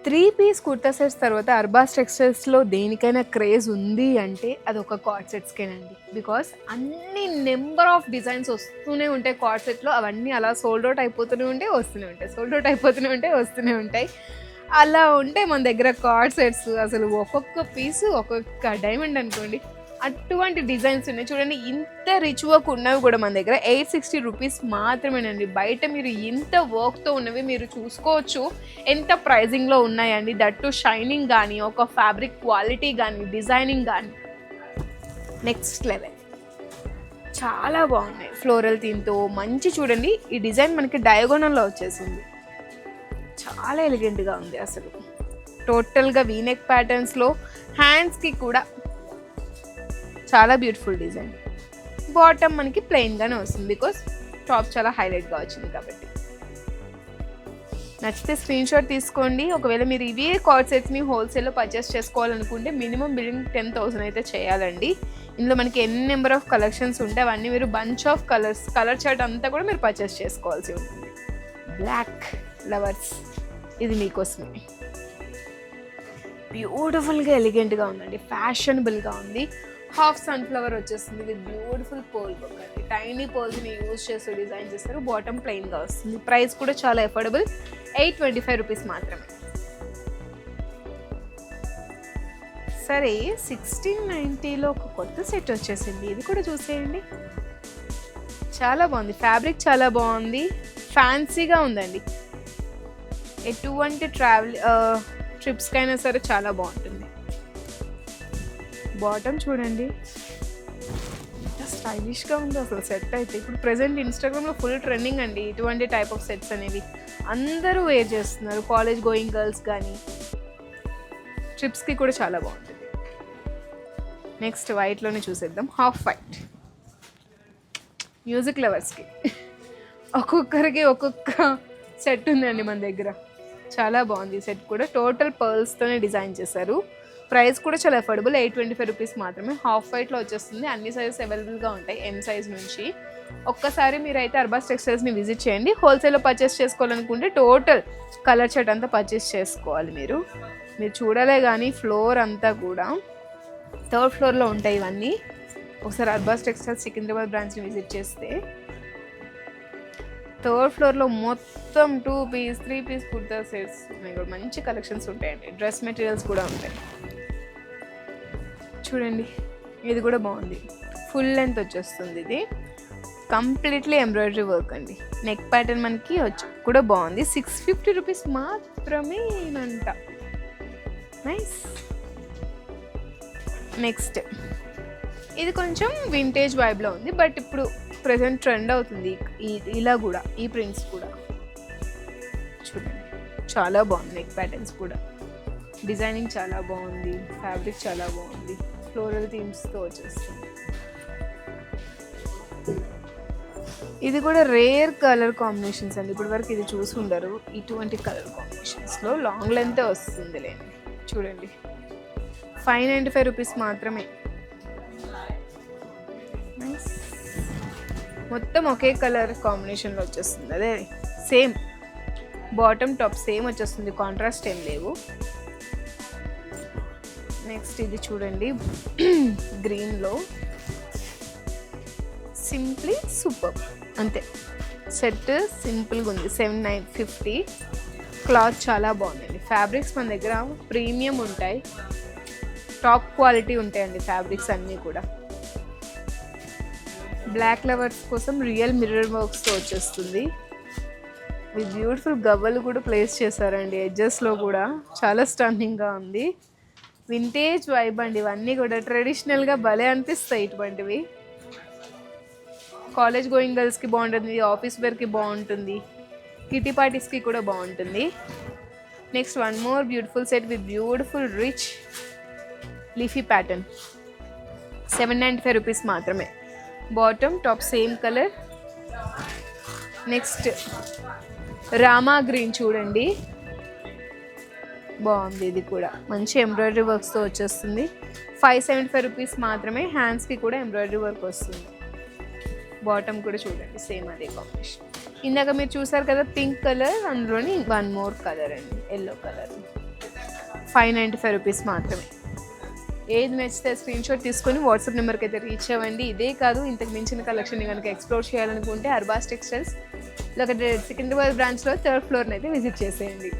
Three piece kurta sets తర్వాత అర్బాస్ టెక్స్టైల్స్లో దేనికైనా craze ఉంది అంటే అది ఒక కార్డ్ సెట్స్కేనండి. బికాస్ అన్ని నెంబర్ ఆఫ్ డిజైన్స్ వస్తూనే ఉంటాయి కార్డ్ సెట్లో. అవన్నీ అలా సోల్డ్ అవుట్ అయిపోతూనే ఉంటాయి, వస్తూనే ఉంటాయి, సోల్డ్ అవుట్ అయిపోతూనే ఉంటాయి, వస్తూనే ఉంటాయి. అలా ఉంటాయి మన దగ్గర కార్డ్ సెట్స్. అసలు ఒక్కొక్క పీసు ఒక్కొక్క డైమండ్ అనుకోండి, అటువంటి డిజైన్స్ ఉన్నాయి చూడండి. ఇంత రిచ్ వర్క్ ఉన్నవి కూడా మన దగ్గర 860 రూపీస్ మాత్రమేనండి. బయట మీరు ఇంత వర్క్తో ఉన్నవి మీరు చూసుకోవచ్చు ఎంత ప్రైజింగ్లో ఉన్నాయండి. దట్టు షైనింగ్ కానీ, ఒక ఫ్యాబ్రిక్ క్వాలిటీ కానీ, డిజైనింగ్ కానీ నెక్స్ట్ లెవెల్. చాలా బాగున్నాయి ఫ్లోరల్ థీమ్తో. మంచి చూడండి, ఈ డిజైన్ మనకి డయాగోనల్లో వచ్చేసింది. చాలా ఎలిగెంట్గా ఉంది అసలు. టోటల్గా వీనెక్ ప్యాటర్న్స్లో హ్యాండ్స్కి కూడా చాలా బ్యూటిఫుల్ డిజైన్. బాటమ్ మనకి ప్లెయిన్గానే వస్తుంది బికాస్ టాప్ చాలా హైలైట్గా వచ్చింది కాబట్టి. నచ్చితే స్క్రీన్ షాట్ తీసుకోండి. ఒకవేళ మీరు ఇవే కార్డ్ సెట్స్ని హోల్సేల్లో పర్చేస్ చేసుకోవాలనుకుంటే మినిమం బిల్లింగ్ 10,000 అయితే చేయాలండి. ఇందులో మనకి ఎన్ని నెంబర్ ఆఫ్ కలెక్షన్స్ ఉంటే అవన్నీ మీరు బంచ్ ఆఫ్ కలర్ చార్ట్ అంతా కూడా మీరు పర్చేస్ చేసుకోవాల్సి ఉంటుంది. బ్లాక్ లవర్స్ ఇది మీకోసమే. బ్యూటిఫుల్గా ఎలిగెంట్గా ఉందండి, ఫ్యాషనబుల్గా ఉంది. హాఫ్ సన్ఫ్లవర్ వచ్చేస్తుంది విత్ బ్యూటిఫుల్ పోల్ వర్క్ అండి. టైనీ పోల్స్ని యూజ్ చేస్తూ డిజైన్ చేస్తారు. బాటమ్ ప్లెయిన్గా వస్తుంది. ప్రైస్ కూడా చాలా అఫోర్డబుల్, 825 రూపీస్ మాత్రమే. సరే 1690లో ఒక కొత్త సెట్ వచ్చేసింది, ఇది కూడా చూసేయండి. చాలా బాగుంది, ఫ్యాబ్రిక్ చాలా బాగుంది, ఫ్యాన్సీగా ఉందండి. ఎటువంటి ట్రిప్స్కైనా సరే చాలా బాగుంటుంది. బాటమ్ చూడండి ఎంత స్టైలిష్గా ఉంది అసలు సెట్ అయితే. ఇప్పుడు ప్రెసెంట్ ఇన్స్టాగ్రామ్లో ఫుల్ ట్రెండింగ్ అండి ఇటువంటి టైప్ ఆఫ్ సెట్స్ అనేవి. అందరూ వేర్ చేస్తున్నారు, కాలేజ్ గోయింగ్ గర్ల్స్ కానీ, ట్రిప్స్కి కూడా చాలా బాగుంటుంది. నెక్స్ట్ వైట్లోనే చూసేద్దాం. హాఫ్ వైట్ మ్యూజిక్ లవర్స్కి ఒక్కొక్కరికి ఒక్కొక్క సెట్ ఉందండి మన దగ్గర. చాలా బాగుంది ఈ సెట్ కూడా. టోటల్ పర్ల్స్తోనే డిజైన్ చేశారు. ప్రైస్ కూడా చాలా అఫోర్డబుల్, 825 రూపీస్ మాత్రమే. హాఫ్ వైట్లో వచ్చేస్తుంది. అన్ని సైజెస్ అవైలబుల్గా ఉంటాయి, ఎం సైజ్ నుంచి. ఒక్కసారి మీరైతే అర్బాస్ టెక్స్టైల్స్ని విజిట్ చేయండి. హోల్సేల్లో పర్చేస్ చేసుకోవాలనుకుంటే టోటల్ కలర్ చార్ట్ అంతా పర్చేస్ చేసుకోవాలి మీరు. చూడాలే కానీ ఫ్లోర్ అంతా కూడా 3rd ఫ్లోర్లో ఉంటాయి ఇవన్నీ. ఒకసారి అర్బాస్ టెక్స్టైల్స్ సికింద్రాబాద్ బ్రాంచ్ని విజిట్ చేస్తే 3rd ఫ్లోర్లో మొత్తం 2 పీస్ 3 పీస్ కుర్తా సెట్స్ ఉన్నాయి కూడా. మంచి కలెక్షన్స్ ఉంటాయండి. డ్రెస్ మెటీరియల్స్ కూడా ఉంటాయి చూడండి. ఇది కూడా బాగుంది, ఫుల్ లెంత్ వచ్చేస్తుంది. ఇది కంప్లీట్లీ ఎంబ్రాయిడరీ వర్క్ అండి. నెక్ ప్యాటర్న్ మనకి కూడా బాగుంది. 650 రూపీస్ మాత్రమేనంట. నైస్. నెక్స్ట్ ఇది కొంచెం వింటేజ్ వైబ్లో ఉంది, బట్ ఇప్పుడు ప్రెసెంట్ ట్రెండ్ అవుతుంది ఇలా కూడా. ఈ ప్రింట్స్ కూడా చూడండి చాలా బాగుంది. నెక్ ప్యాటర్న్స్ కూడా, డిజైనింగ్ చాలా బాగుంది, ఫ్యాబ్రిక్ చాలా బాగుంది, ఫ్లోరల్ థీమ్స్తో వచ్చేస్తుంది. ఇది కూడా రేర్ కలర్ కాంబినేషన్స్ అండి. ఇప్పటి వరకు ఇది చూసి ఉండరు. ఇటువంటి కలర్ కాంబినేషన్స్లో లాంగ్ లెంతే వస్తుంది లేండి. చూడండి 595 రూపీస్ మాత్రమే. మొత్తం ఒకే కలర్ కాంబినేషన్లో వచ్చేస్తుంది. అదే సేమ్ బాటమ్ టాప్ సేమ్ వచ్చేస్తుంది, కాంట్రాస్ట్ ఏం లేవు. నెక్స్ట్ ఇది చూడండి గ్రీన్లో, సింప్లీ సూపర్ అంతే. సెట్ సింపుల్గా ఉంది, 7950. క్లాత్ చాలా బాగుందండి. ఫ్యాబ్రిక్స్ మన దగ్గర ప్రీమియం ఉంటాయి, టాప్ క్వాలిటీ ఉంటాయండి ఫ్యాబ్రిక్స్ అన్నీ కూడా. బ్లాక్ లవర్స్ కోసం రియల్ మిర్రర్ వర్క్స్తో వచ్చేస్తుంది. విత్ బ్యూటిఫుల్ గవ్వలు కూడా ప్లేస్ చేశారండి ఎడ్జెస్లో కూడా. చాలా స్టన్నింగ్గా ఉంది. వింటేజ్ వైబ్ అండి. ఇవన్నీ కూడా ట్రెడిషనల్గా భలే అనిపిస్తాయి ఇటువంటివి. కాలేజ్ గోయింగ్ గర్ల్స్కి బాగుంటుంది, ఆఫీస్ వేర్కి బాగుంటుంది, కిటీ పార్టీస్కి కూడా బాగుంటుంది. Next one more beautiful set with beautiful rich leafy pattern, 795 rupees మాత్రమే. Bottom top same colour. Next Rama green చూడండి, బాగుంది. ఇది కూడా మంచి ఎంబ్రాయిడరీ వర్క్స్తో వచ్చేస్తుంది. 575 రూపీస్ మాత్రమే. హ్యాండ్స్కి కూడా ఎంబ్రాయిడరీ వర్క్ వస్తుంది. బాటమ్ కూడా చూడండి సేమ్ అదే కాంబినేషన్. ఇందాక మీరు చూసారు కదా పింక్ కలర్, అందులోని వన్ మోర్ కలర్ అండి, ఎల్లో కలర్. 595 రూపీస్ మాత్రమే. ఏది నచ్చితే స్క్రీన్ షాట్ తీసుకొని వాట్సాప్ నెంబర్కి అయితే రీచ్ అవ్వండి. ఇదే కాదు, ఇంతకు మించిన కలెక్షన్ని కనుక ఎక్స్ప్లోర్ చేయాలనుకుంటే అర్బాస్ టెక్స్టైల్స్ ఒకటి సికింద్రాబాద్ బ్రాంచ్లో 3rd ఫ్లోర్ని అయితే విజిట్ చేసేయండి.